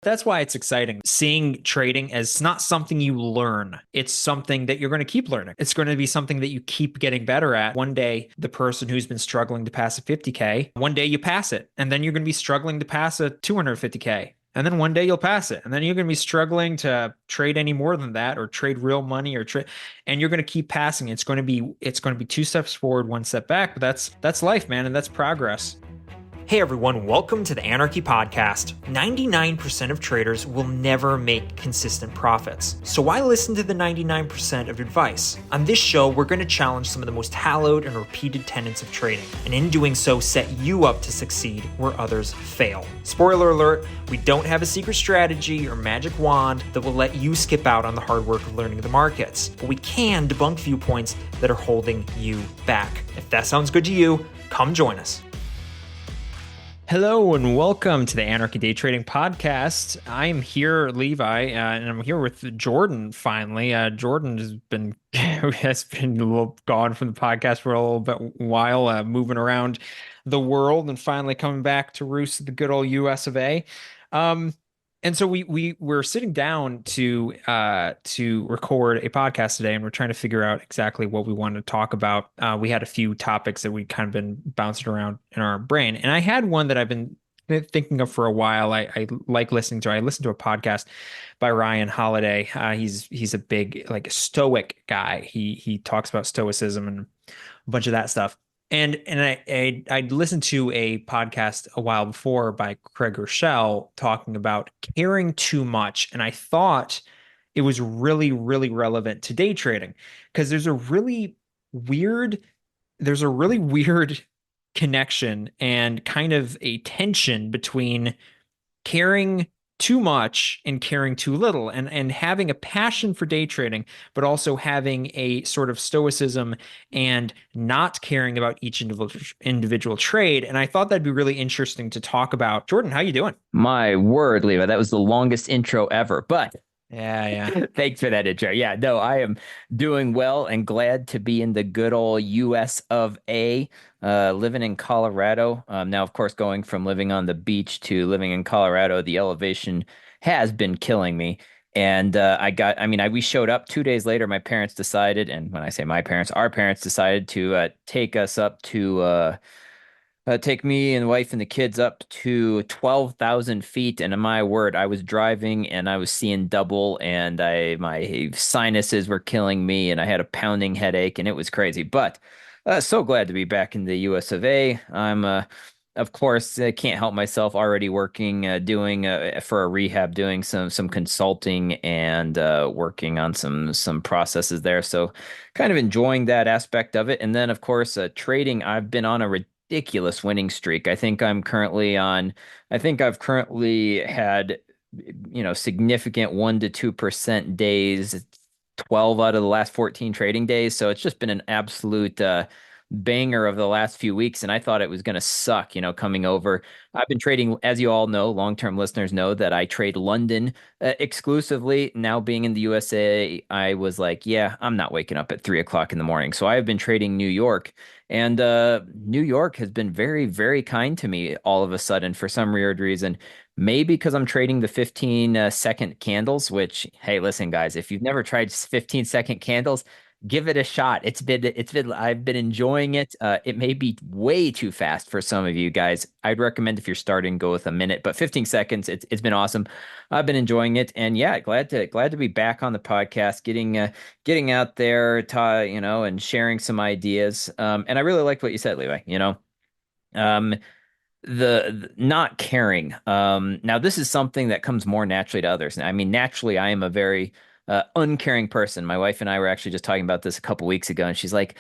that's why it's exciting. Seeing trading as not something you learn. It's something that you're going to keep learning. It's going to be something that you keep getting better at. One day, the person who's been struggling to pass a 50K, one day you pass it, and then you're going to be struggling to pass a 250K. And then one day you'll pass it. And then you're going to be struggling to trade any more than that or trade real money or trade, and you're going to keep passing. It's going to be two steps forward, one step back, but that's life, man, and that's progress. Hey everyone, welcome to the Anarchy Podcast. 99% of traders will never make consistent profits. So why listen to the 99% of advice? On this show, we're going to challenge some of the most hallowed and repeated tenets of trading, and in doing so, set you up to succeed where others fail. Spoiler alert, we don't have a secret strategy or magic wand that will let you skip out on the hard work of learning the markets, but we can debunk viewpoints that are holding you back. If that sounds good to you, come join us. Hello and welcome to the Anarchy Day Trading Podcast. I am here, Levi, and I'm here with Jordan. Finally, Jordan has been a little gone from the podcast for a little bit while, moving around the world, and finally coming back to roost at the good old U.S. of A. And so we were sitting down to record a podcast today, and we're trying to figure out exactly what we wanted to talk about. We had a few topics that we kind of been bouncing around in our brain, and I had one that I've been thinking of for a while. I like listening to. I listened to a podcast by Ryan Holiday. He's a big stoic guy. He talks about stoicism and a bunch of that stuff. And I listened to a podcast a while before by Craig Rochelle talking about caring too much, and I thought it was really, really relevant to day trading because there's a really weird connection and kind of a tension between caring too much and caring too little, and having a passion for day trading, but also having a sort of stoicism and not caring about each individual trade. And I thought that'd be really interesting to talk about. Jordan, how you doing? My word, Levi, that was the longest intro ever, but Yeah. thanks for that intro. Yeah, no, I am doing well and glad to be in the good old US of A, living in Colorado. Now, of course, going from living on the beach to living in Colorado, the elevation has been killing me. And we showed up 2 days later. My parents decided, and when I say my parents, our parents decided to take us up to take me and the wife and the kids up to 12,000 feet. And my word, I was driving and I was seeing double, and my sinuses were killing me, and I had a pounding headache, and it was crazy. But so glad to be back in the US of A. Of course, I can't help myself. Already working, doing for a rehab, doing some consulting and working on some processes there. So, kind of enjoying that aspect of it. And then, of course, trading. I've been on a ridiculous winning streak. I think I've currently had, significant 1 to 2% days, 12 out of the last 14 trading days. So it's just been an absolute banger of the last few weeks. And I thought it was going to suck, coming over. I've been trading, as you all know, long-term listeners know that I trade London exclusively. Now being in the USA, I was like, yeah, I'm not waking up at 3 o'clock in the morning. So I have been trading New York. And New York has been very, very kind to me all of a sudden for some weird reason. Maybe because I'm trading the 15-second candles, which, hey, listen, guys, if you've never tried 15-second candles, give it a shot. I've been enjoying it. It may be way too fast for some of you guys. I'd recommend if you're starting, go with a minute, but 15 seconds, it's been awesome. I've been enjoying it. And yeah, glad to be back on the podcast, getting out there, and sharing some ideas. And I really liked what you said, Levi, um, the not caring. Now this is something that comes more naturally to others. I mean, naturally, I am a very uncaring person. My wife and I were actually just talking about this a couple weeks ago, and she's like,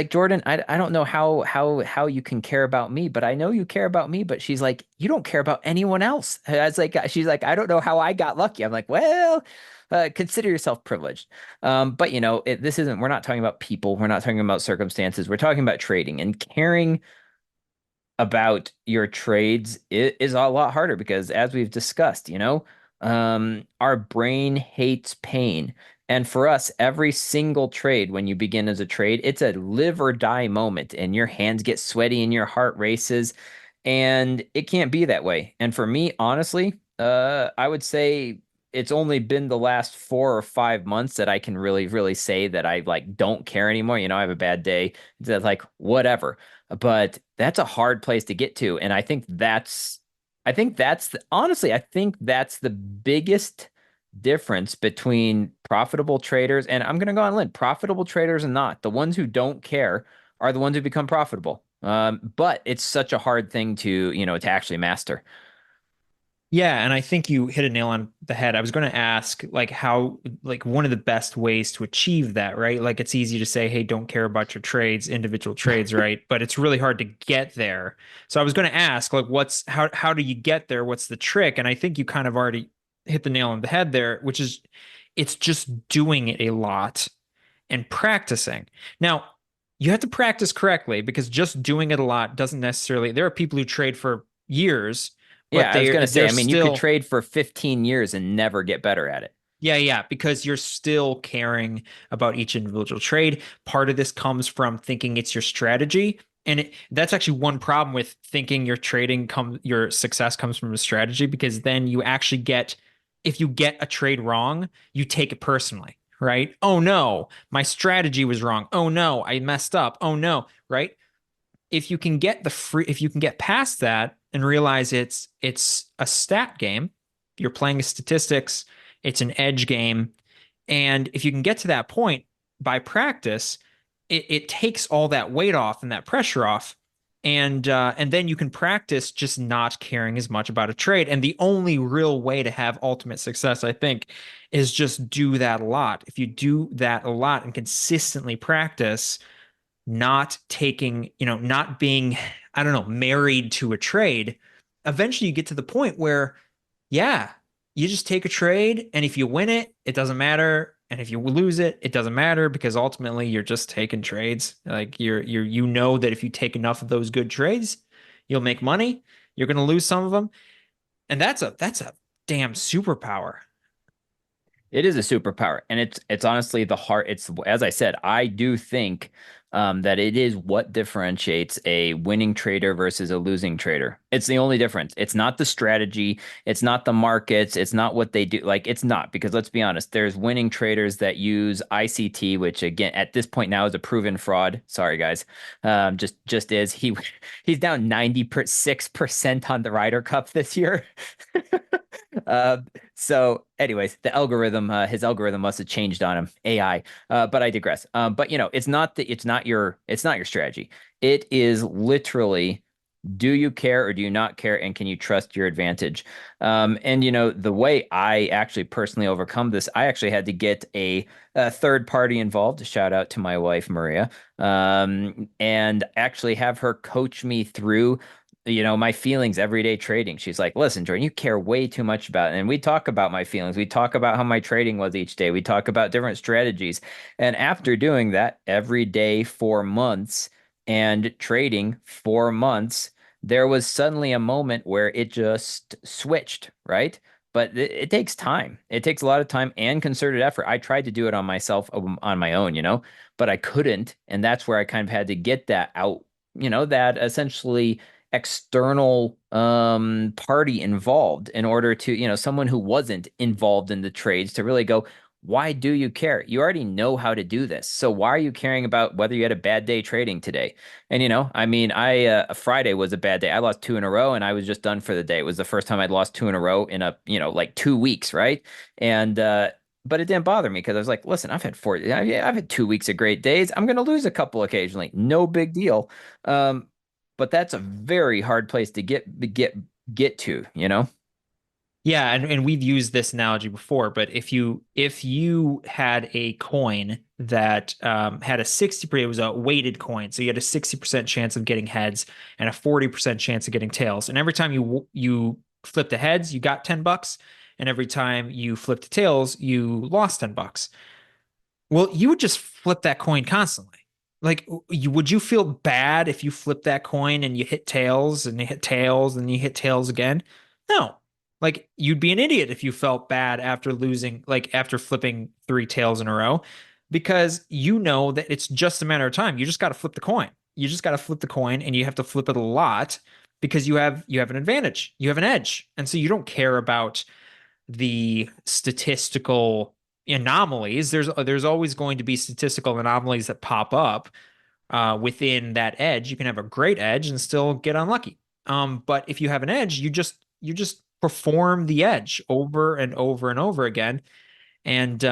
Jordan, I don't know how you can care about me, but I know you care about me. But she's like, you don't care about anyone else. She's like, I don't know how I got lucky. I'm like, well. Consider yourself privileged. But we're not talking about people. We're not talking about circumstances. We're talking about trading, and caring about your trades is a lot harder because, as we've discussed, our brain hates pain. And for us, every single trade, when you begin as a trade, it's a live or die moment, and your hands get sweaty and your heart races, and it can't be that way. And for me, honestly, I would say it's only been the last 4 or 5 months that I can really, really say that I like don't care anymore. I have a bad day. It's like whatever. But that's a hard place to get to, and honestly, I think that's the biggest difference between profitable traders and I'm gonna go on a limb, profitable traders and not. The ones who don't care are the ones who become profitable. But it's such a hard thing to actually master. Yeah, and I think you hit a nail on the head. I was going to ask like how like one of the best ways to achieve that, right? Like it's easy to say, "Hey, don't care about your trades, individual trades," right? But it's really hard to get there. So I was going to ask like how do you get there? What's the trick? And I think you kind of already hit the nail on the head there, which is it's just doing it a lot and practicing. Now, you have to practice correctly because just doing it a lot doesn't necessarily, there are people who trade for years, but Yeah, I was gonna say, they're I mean, you could still, trade for 15 years and never get better at it. yeah, yeah, because you're still caring about each individual trade. Part of this comes from thinking it's your strategy. And that's actually one problem with thinking your success comes from a strategy, because then you actually if you get a trade wrong, you take it personally, right? Oh no, my strategy was wrong. Oh no, I messed up. Oh no, right? If you can get past that and realize it's a stat game, you're playing statistics, it's an edge game, and if you can get to that point by practice, it takes all that weight off and that pressure off, and then you can practice just not caring as much about a trade. And the only real way to have ultimate success, I think, is just do that a lot. If you do that a lot and consistently practice, not taking, not being, I don't know, married to a trade, eventually you get to the point where, yeah, you just take a trade, and if you win it, it doesn't matter. And if you lose it, it doesn't matter, because ultimately you're just taking trades. Like you know that if you take enough of those good trades, you'll make money. You're going to lose some of them. And that's a damn superpower. It is a superpower, and it's honestly the heart. It's as I said, I do think that it is what differentiates a winning trader versus a losing trader. It's the only difference. It's not the strategy, it's not the markets, it's not what they do. Like it's not, because let's be honest, there's winning traders that use ICT, which again at this point now is a proven fraud. Sorry guys, just is he's down 96% on the Ryder Cup this year. Uh, so, anyways, his algorithm must have changed on him, AI. But I digress. But it's not your strategy. It is literally, do you care or do you not care, and can you trust your advantage? And the way I actually personally overcome this, I actually had to get a third party involved. Shout out to my wife Maria, and actually have her coach me through my feelings everyday trading. She's like, listen, Jordan, you care way too much about it. And we talk about my feelings. We talk about how my trading was each day. We talk about different strategies. And after doing that every day for months and trading for months, there was suddenly a moment where it just switched, right? But it takes time. It takes a lot of time and concerted effort. I tried to do it on myself, on my own, but I couldn't. And that's where I kind of had to get that out, that essentially external party involved in order to, someone who wasn't involved in the trades to really go, why do you care? You already know how to do this. So why are you caring about whether you had a bad day trading today? And I mean, Friday was a bad day. I lost two in a row and I was just done for the day. It was the first time I'd lost two in a row in like 2 weeks, right? And but it didn't bother me because I was like, listen, I've had 2 weeks of great days. I'm gonna lose a couple occasionally. No big deal. But that's a very hard place to get to. Yeah, and we've used this analogy before, but if you had a coin that had a 60%, it was a weighted coin, so you had a 60% chance of getting heads and a 40% chance of getting tails. And every time you flipped the heads, you got $10, and every time you flipped the tails, you lost $10. Well, you would just flip that coin constantly. Like, would you feel bad if you flipped that coin and you hit tails and you hit tails and you hit tails again? No. Like, you'd be an idiot if you felt bad after losing, like after flipping three tails in a row, because you know that it's just a matter of time. You just got to flip the coin. You just got to flip the coin, and you have to flip it a lot because you have an advantage, you have an edge, and so you don't care about the statistical anomalies. There's always going to be statistical anomalies that pop up within that edge. You can have a great edge and still get unlucky. But if you have an edge, you just perform the edge over and over and over again, and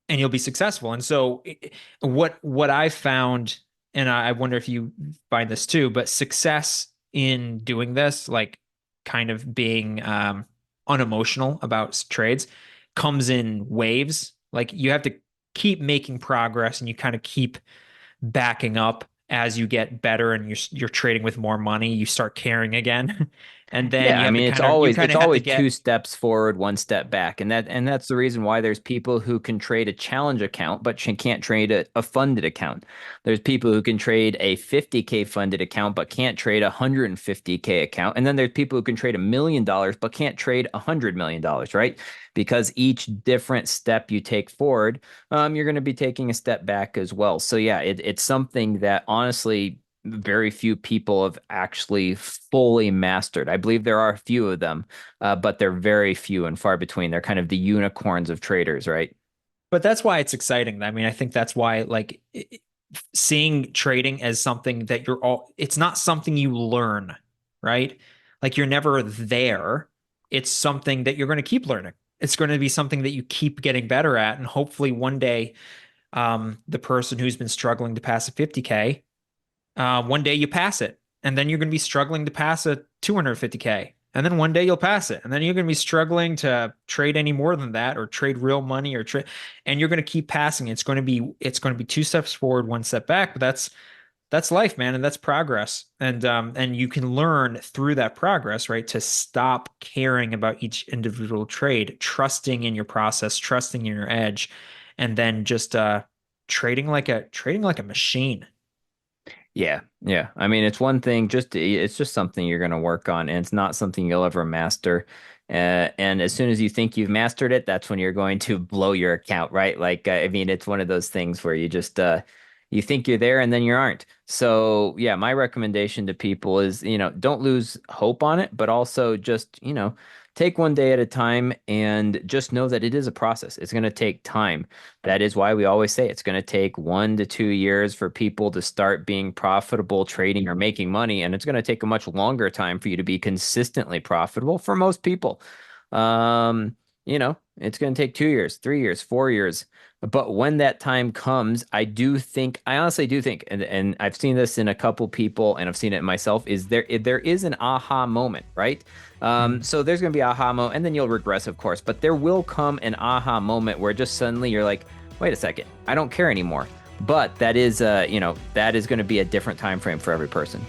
you'll be successful. And so, what I found, and I wonder if you find this too, but success in doing this, like kind of being unemotional about trades, comes in waves. Like you have to keep making progress, and you kind of keep backing up as you get better, and you're trading with more money. You start caring again, and then Yeah, you I have to mean kind of you kind it's of have to always two get. steps forward, one step back. And that's the reason why there's people who can trade a challenge account but can't trade a funded account. There's people who can trade a 50K funded account but can't trade a 150K account. And then there's people who can trade $1 million but can't trade $100 million, right? Because each different step you take forward, you're going to be taking a step back as well. So yeah, it's something that honestly very few people have actually fully mastered. I believe there are a few of them, but they're very few and far between. They're kind of the unicorns of traders, right? But that's why it's exciting. I mean, I think that's why, like, seeing trading as something that it's not something you learn, right? Like you're never there. It's something that you're going to keep learning. It's going to be something that you keep getting better at. And hopefully one day, the person who's been struggling to pass a 50K, one day you pass it. And then you're going to be struggling to pass a 250K. And then one day you'll pass it. And then you're going to be struggling to trade any more than that, or trade real money, or trade, and you're going to keep passing. It's going to be two steps forward, one step back. But that's life, man, and that's progress. And you can learn through that progress, right, to stop caring about each individual trade, trusting in your process, trusting in your edge, and then just trading like a machine. Yeah, yeah. I mean, it's one thing, it's just something you're going to work on, and it's not something you'll ever master. And as soon as you think you've mastered it, that's when you're going to blow your account, right? Like, I mean, it's one of those things where you think you're there and then you aren't. So, yeah, my recommendation to people is, don't lose hope on it, but also just, take one day at a time and just know that it is a process. It's going to take time. That is why we always say it's going to take 1 to 2 years for people to start being profitable trading or making money. And it's going to take a much longer time for you to be consistently profitable for most people. It's going to take 2 years, 3 years, 4 years. But when that time comes, I honestly do think, and I've seen this in a couple people and I've seen it in myself, there is an aha moment, right? Mm. So there's going to be aha moment, and then you'll regress, of course, but there will come an aha moment where just suddenly you're like, wait a second, I don't care anymore. But that is going to be a different time frame for every person.